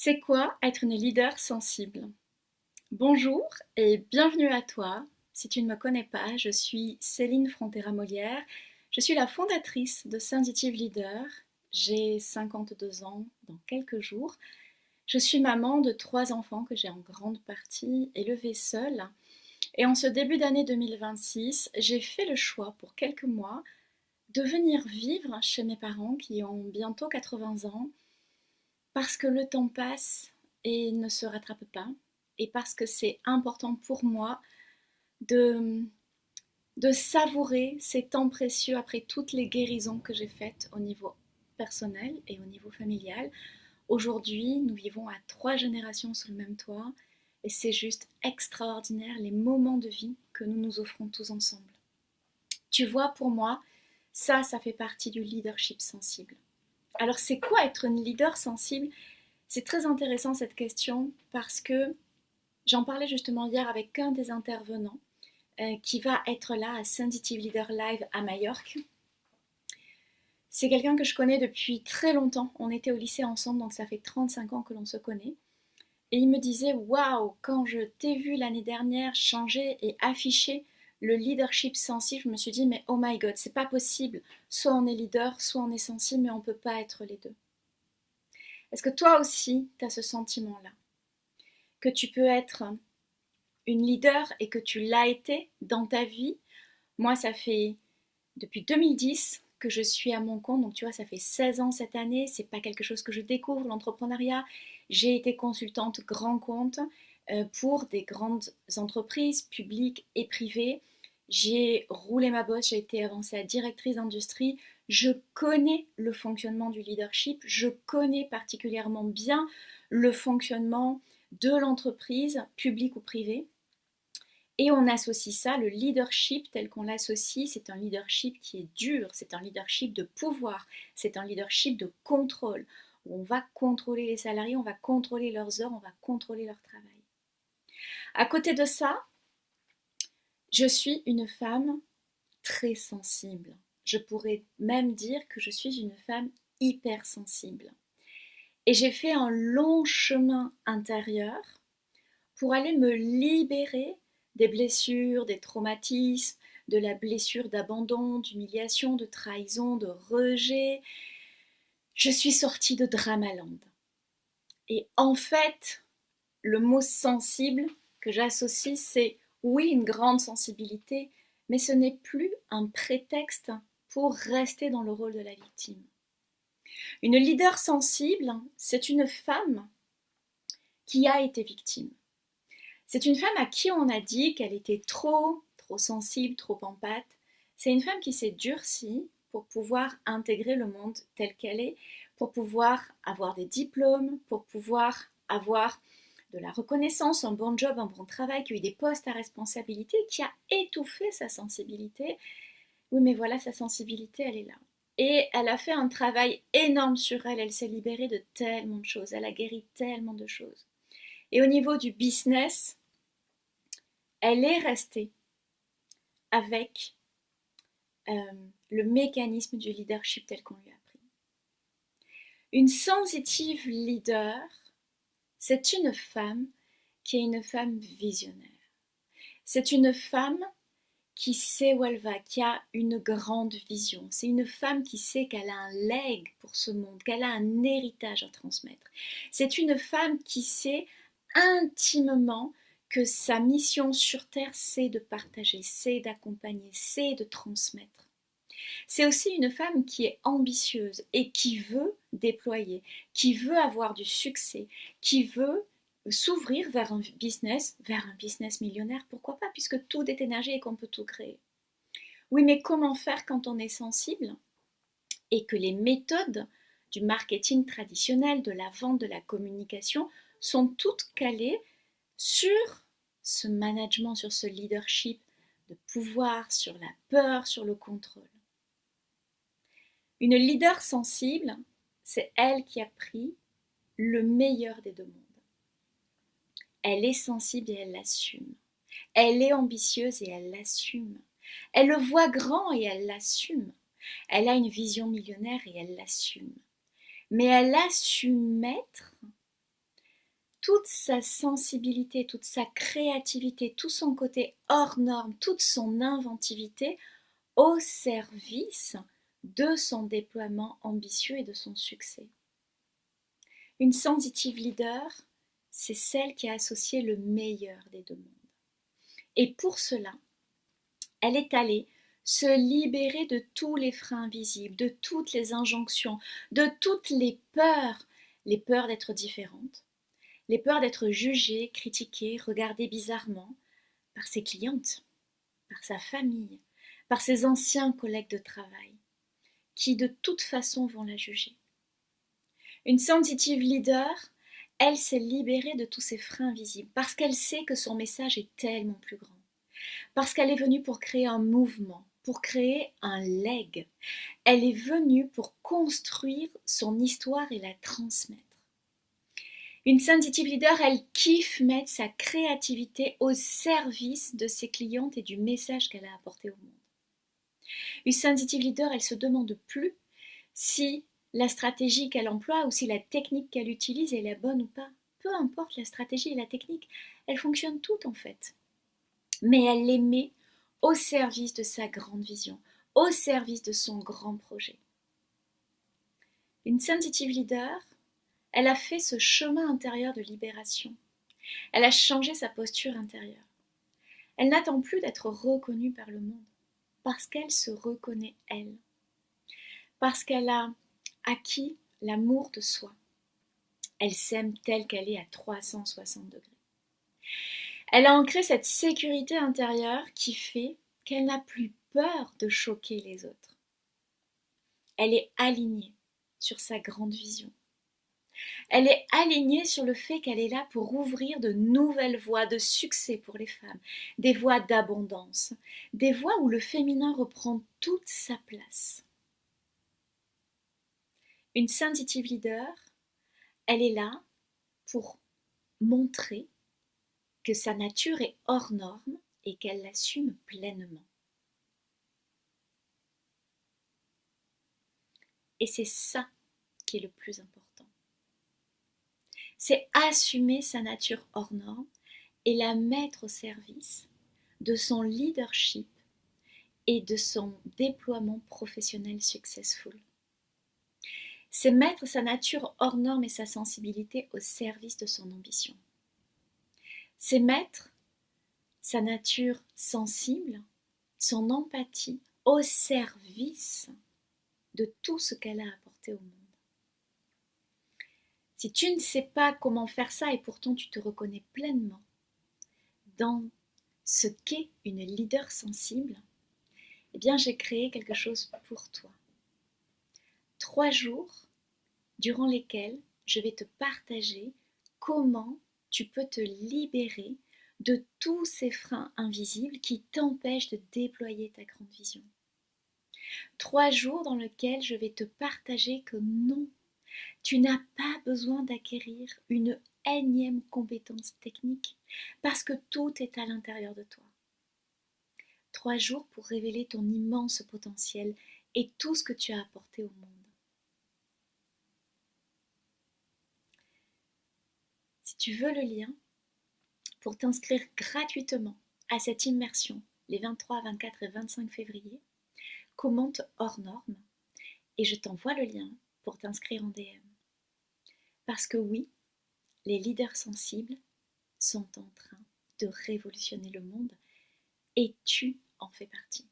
C'est quoi être une leader sensible? Bonjour et bienvenue à toi. Si tu ne me connais pas, je suis Céline Frontera-Molière. Je suis la fondatrice de Sensitive Leader. J'ai 52 ans dans quelques jours. Je suis maman de 3 enfants que j'ai en grande partie élevés seule. Et en ce début d'année 2026, j'ai fait le choix pour quelques mois de venir vivre chez mes parents qui ont bientôt 80 ans parce que le temps passe et ne se rattrape pas, et parce que c'est important pour moi de, de savourer ces temps précieux après toutes les guérisons que j'ai faites au niveau personnel et au niveau familial. Aujourd'hui, nous vivons à 3 générations sous le même toit, et c'est juste extraordinaire les moments de vie que nous nous offrons tous ensemble. Tu vois, pour moi, ça fait partie du leadership sensible. Alors, c'est quoi être une leader sensible? C'est très intéressant cette question parce que j'en parlais justement hier avec un des intervenants qui va être là à Sensitive Leader Live à Majorque. C'est quelqu'un que je connais depuis très longtemps. On était au lycée ensemble, donc ça fait 35 ans que l'on se connaît. Et il me disait, waouh, quand je t'ai vu l'année dernière changer et afficher le leadership sensible, je me suis dit, mais oh my god, c'est pas possible. Soit on est leader, soit on est sensible, mais on peut pas être les deux. Est-ce que toi aussi, tu as ce sentiment-là? Que tu peux être une leader et que tu l'as été dans ta vie? Moi, ça fait depuis 2010 que je suis à mon compte, donc tu vois, ça fait 16 ans cette année, c'est pas quelque chose que je découvre, l'entrepreneuriat. J'ai été consultante grand compte pour des grandes entreprises publiques et privées. J'ai roulé ma bosse, j'ai été avancée à directrice d'industrie. Je connais le fonctionnement du leadership, je connais particulièrement bien le fonctionnement de l'entreprise, publique ou privée. Et on associe ça, le leadership tel qu'on l'associe, c'est un leadership qui est dur, c'est un leadership de pouvoir, c'est un leadership de contrôle, où on va contrôler les salariés, on va contrôler leurs heures, on va contrôler leur travail. À côté de ça, je suis une femme très sensible. Je pourrais même dire que je suis une femme hypersensible. Et j'ai fait un long chemin intérieur pour aller me libérer des blessures, des traumatismes, de la blessure d'abandon, d'humiliation, de trahison, de rejet. Je suis sortie de Dramaland. Et en fait, le mot sensible que j'associe, c'est oui, une grande sensibilité, mais ce n'est plus un prétexte pour rester dans le rôle de la victime. Une leader sensible, c'est une femme qui a été victime. C'est une femme à qui on a dit qu'elle était trop sensible, trop empathe. C'est une femme qui s'est durcie pour pouvoir intégrer le monde tel qu'elle est, pour pouvoir avoir des diplômes, pour pouvoir avoir de la reconnaissance, un bon job, un bon travail, qui a eu des postes à responsabilité, qui a étouffé sa sensibilité. Oui, mais voilà, sa sensibilité, elle est là. Et elle a fait un travail énorme sur elle, elle s'est libérée de tellement de choses, elle a guéri tellement de choses. Et au niveau du business, elle est restée avec le mécanisme du leadership tel qu'on lui a appris. Une sensitive leader, c'est une femme qui est une femme visionnaire. C'est une femme qui sait où elle va, qui a une grande vision. C'est une femme qui sait qu'elle a un legs pour ce monde, qu'elle a un héritage à transmettre. C'est une femme qui sait intimement que sa mission sur Terre, c'est de partager, c'est d'accompagner, c'est de transmettre. C'est aussi une femme qui est ambitieuse et qui veut déployer, qui veut avoir du succès, qui veut s'ouvrir vers un business millionnaire, pourquoi pas, puisque tout est énergie et qu'on peut tout créer. Oui, mais comment faire quand on est sensible et que les méthodes du marketing traditionnel, de la vente, de la communication sont toutes calées sur ce management, sur ce leadership de pouvoir, sur la peur, sur le contrôle. Une leader sensible, c'est elle qui a pris le meilleur des deux mondes. Elle est sensible et elle l'assume. Elle est ambitieuse et elle l'assume. Elle le voit grand et elle l'assume. Elle a une vision millionnaire et elle l'assume. Mais elle a su mettre toute sa sensibilité, toute sa créativité, tout son côté hors norme, toute son inventivité au service de son déploiement ambitieux et de son succès. Une sensitive leader, c'est celle qui a associé le meilleur des deux mondes. Et pour cela, elle est allée se libérer de tous les freins invisibles, de toutes les injonctions, de toutes les peurs d'être différente, les peurs d'être jugée, critiquée, regardée bizarrement par ses clientes, par sa famille, par ses anciens collègues de travail, qui de toute façon vont la juger. Une sensitive leader, elle s'est libérée de tous ces freins visibles parce qu'elle sait que son message est tellement plus grand. Parce qu'elle est venue pour créer un mouvement, pour créer un leg. Elle est venue pour construire son histoire et la transmettre. Une sensitive leader, elle kiffe mettre sa créativité au service de ses clientes et du message qu'elle a apporté au monde. Une sensitive leader, elle se demande plus si la stratégie qu'elle emploie ou si la technique qu'elle utilise est la bonne ou pas. Peu importe la stratégie et la technique, elles fonctionnent toutes en fait. Mais elle les met au service de sa grande vision, au service de son grand projet. Une sensitive leader, elle a fait ce chemin intérieur de libération. Elle a changé sa posture intérieure. Elle n'attend plus d'être reconnue par le monde, parce qu'elle se reconnaît elle, parce qu'elle a acquis l'amour de soi. Elle s'aime telle qu'elle est à 360 degrés. Elle a ancré cette sécurité intérieure qui fait qu'elle n'a plus peur de choquer les autres. Elle est alignée sur sa grande vision. Elle est alignée sur le fait qu'elle est là pour ouvrir de nouvelles voies de succès pour les femmes, des voies d'abondance, des voies où le féminin reprend toute sa place. Une sensitive leader, elle est là pour montrer que sa nature est hors norme et qu'elle l'assume pleinement. Et c'est ça qui est le plus important. C'est assumer sa nature hors norme et la mettre au service de son leadership et de son déploiement professionnel successful. C'est mettre sa nature hors norme et sa sensibilité au service de son ambition. C'est mettre sa nature sensible, son empathie au service de tout ce qu'elle a apporté au monde. Si tu ne sais pas comment faire ça et pourtant tu te reconnais pleinement dans ce qu'est une leader sensible, eh bien j'ai créé quelque chose pour toi. 3 jours durant lesquels je vais te partager comment tu peux te libérer de tous ces freins invisibles qui t'empêchent de déployer ta grande vision. 3 jours dans lesquels je vais te partager que non, tu n'as pas besoin d'acquérir une énième compétence technique parce que tout est à l'intérieur de toi. 3 jours pour révéler ton immense potentiel et tout ce que tu as apporté au monde. Si tu veux le lien pour t'inscrire gratuitement à cette immersion les 23, 24 et 25 février, commente hors norme et je t'envoie le lien pour t'inscrire en DM. Parce que oui, les leaders sensibles sont en train de révolutionner le monde et tu en fais partie.